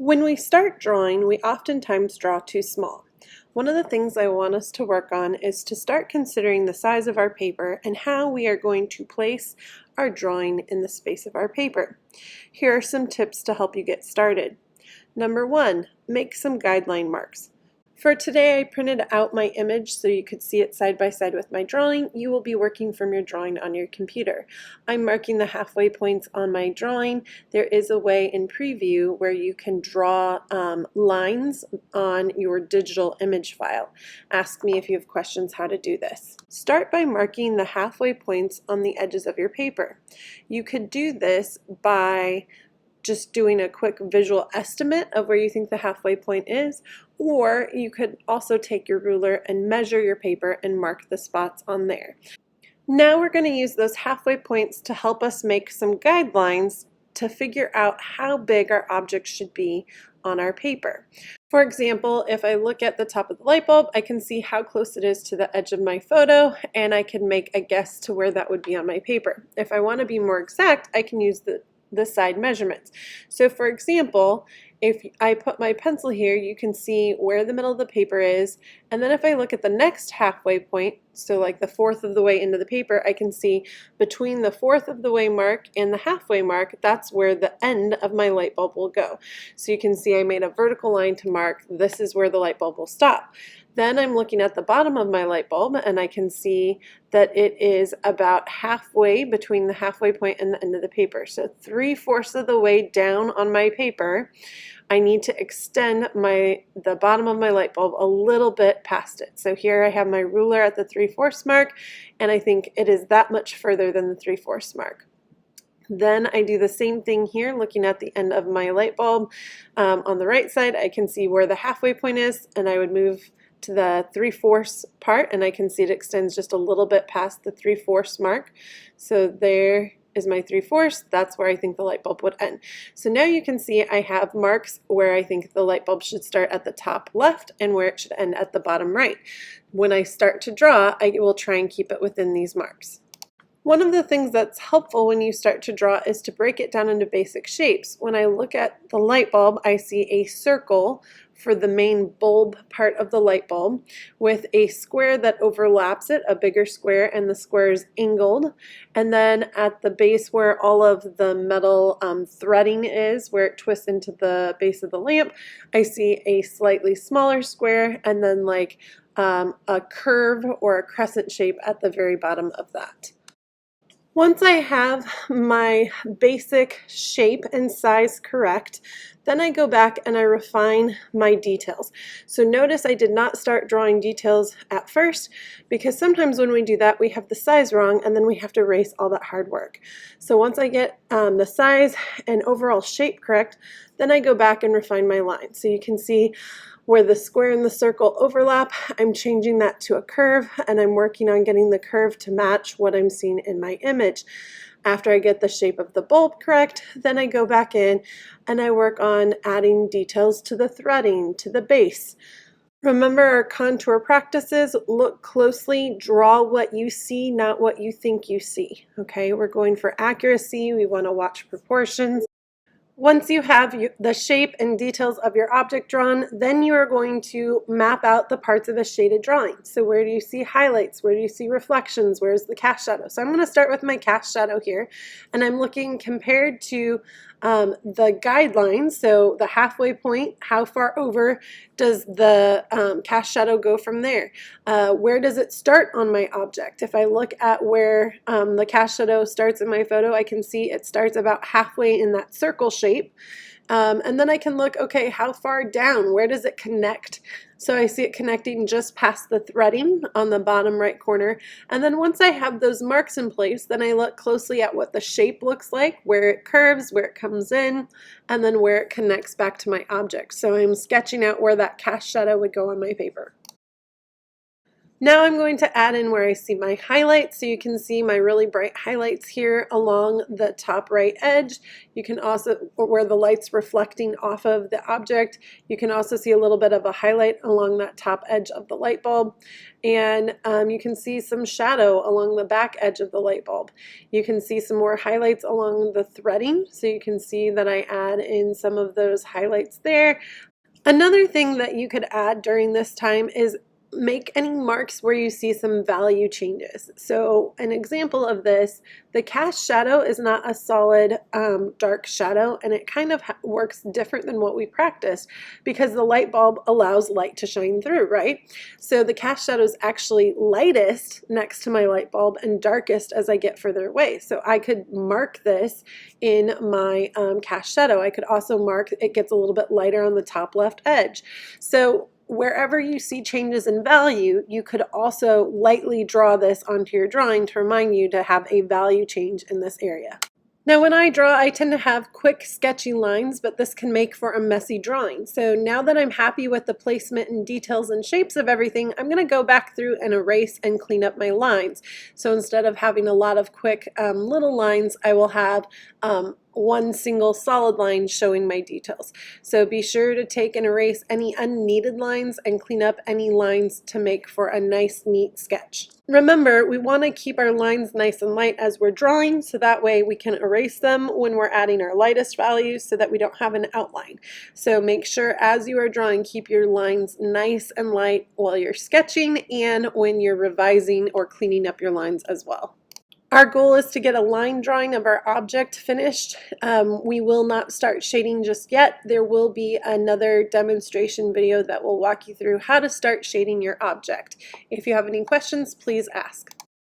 When we start drawing, we oftentimes draw too small. One of the things I want us to work on is to start considering the size of our paper and how we are going to place our drawing in the space of our paper. Here are some tips to help you get started. Number one, make some guideline marks. For today, I printed out my image so you could see it side by side with my drawing. You will be working from your drawing on your computer. I'm marking the halfway points on my drawing. There is a way in Preview where you can draw lines on your digital image file. Ask me if you have questions how to do this. Start by marking the halfway points on the edges of your paper. You could do this by just doing a quick visual estimate of where you think the halfway point is, or you could also take your ruler and measure your paper and mark the spots on there. Now we're going to use those halfway points to help us make some guidelines to figure out how big our object should be on our paper. For example, if I look at the top of the light bulb, I can see how close it is to the edge of my photo, and I can make a guess to where that would be on my paper. If I want to be more exact, I can use the side measurements. So for example, if I put my pencil here, you can see where the middle of the paper is, and then if I look at the next halfway point, so like the fourth of the way into the paper, I can see between the fourth of the way mark and the halfway mark, that's where the end of my light bulb will go. So you can see I made a vertical line to mark this is where the light bulb will stop. Then I'm looking at the bottom of my light bulb and I can see that it is about halfway between the halfway point and the end of the paper. So 3/4 of the way down on my paper, I need to extend the bottom of my light bulb a little bit past it. So here I have my ruler at the 3/4 mark, and I think it is that much further than the 3/4 mark. Then I do the same thing here, looking at the end of my light bulb. On the right side, I can see where the halfway point is, and I would move to the 3/4 part, and I can see it extends just a little bit past the 3/4 mark. So there is my 3/4. That's where I think the light bulb would end. So now you can see I have marks where I think the light bulb should start at the top left and where it should end at the bottom right. When I start to draw, I will try and keep it within these marks. One of the things that's helpful when you start to draw is to break it down into basic shapes. When I look at the light bulb, I see a circle for the main bulb part of the light bulb with a square that overlaps it, a bigger square, and the square is angled. And then at the base where all of the metal threading is, where it twists into the base of the lamp, I see a slightly smaller square and then like a curve or a crescent shape at the very bottom of that. Once I have my basic shape and size correct, then I go back and I refine my details. So notice I did not start drawing details at first because sometimes when we do that we have the size wrong and then we have to erase all that hard work. So once I get the size and overall shape correct, then I go back and refine my line. So you can see where the square and the circle overlap, I'm changing that to a curve, and I'm working on getting the curve to match what I'm seeing in my image. After I get the shape of the bulb correct, then I go back in and I work on adding details to the threading, to the base. Remember our contour practices, look closely, draw what you see, not what you think you see. Okay, we're going for accuracy, we want to watch proportions. Once you have the shape and details of your object drawn, then you are going to map out the parts of a shaded drawing. So where do you see highlights? Where do you see reflections? Where's the cast shadow? So I'm going to start with my cast shadow here, and I'm looking compared to the guidelines, so the halfway point, how far over does the cast shadow go from there? Where does it start on my object? If I look at where the cast shadow starts in my photo, I can see it starts about halfway in that circle shape. And then I can look, okay, how far down? Where does it connect? So I see it connecting just past the threading on the bottom right corner. And then once I have those marks in place, then I look closely at what the shape looks like, where it curves, where it comes in, and then where it connects back to my object. So I'm sketching out where that cast shadow would go on my paper. Now I'm going to add in where I see my highlights, so you can see my really bright highlights here along the top right edge. You can also, where the light's reflecting off of the object, you can also see a little bit of a highlight along that top edge of the light bulb. And you can see some shadow along the back edge of the light bulb. You can see some more highlights along the threading, so you can see that I add in some of those highlights there. Another thing that you could add during this time is make any marks where you see some value changes. So an example of this, the cast shadow is not a solid dark shadow, and it kind of works different than what we practiced because the light bulb allows light to shine through, right? So the cast shadow is actually lightest next to my light bulb and darkest as I get further away. So I could mark this in my cast shadow. I could also mark it gets a little bit lighter on the top left edge. So wherever you see changes in value, you could also lightly draw this onto your drawing to remind you to have a value change in this area. Now when I draw, I tend to have quick sketchy lines, but this can make for a messy drawing. So now that I'm happy with the placement and details and shapes of everything, I'm going to go back through and erase and clean up my lines. So instead of having a lot of quick little lines, I will have one single solid line showing my details. So be sure to take and erase any unneeded lines and clean up any lines to make for a nice, neat sketch. Remember, we want to keep our lines nice and light as we're drawing, so that way we can erase them when we're adding our lightest values so that we don't have an outline. So make sure as you are drawing, keep your lines nice and light while you're sketching and when you're revising or cleaning up your lines as well. Our goal is to get a line drawing of our object finished. We will not start shading just yet. There will be another demonstration video that will walk you through how to start shading your object. If you have any questions, please ask.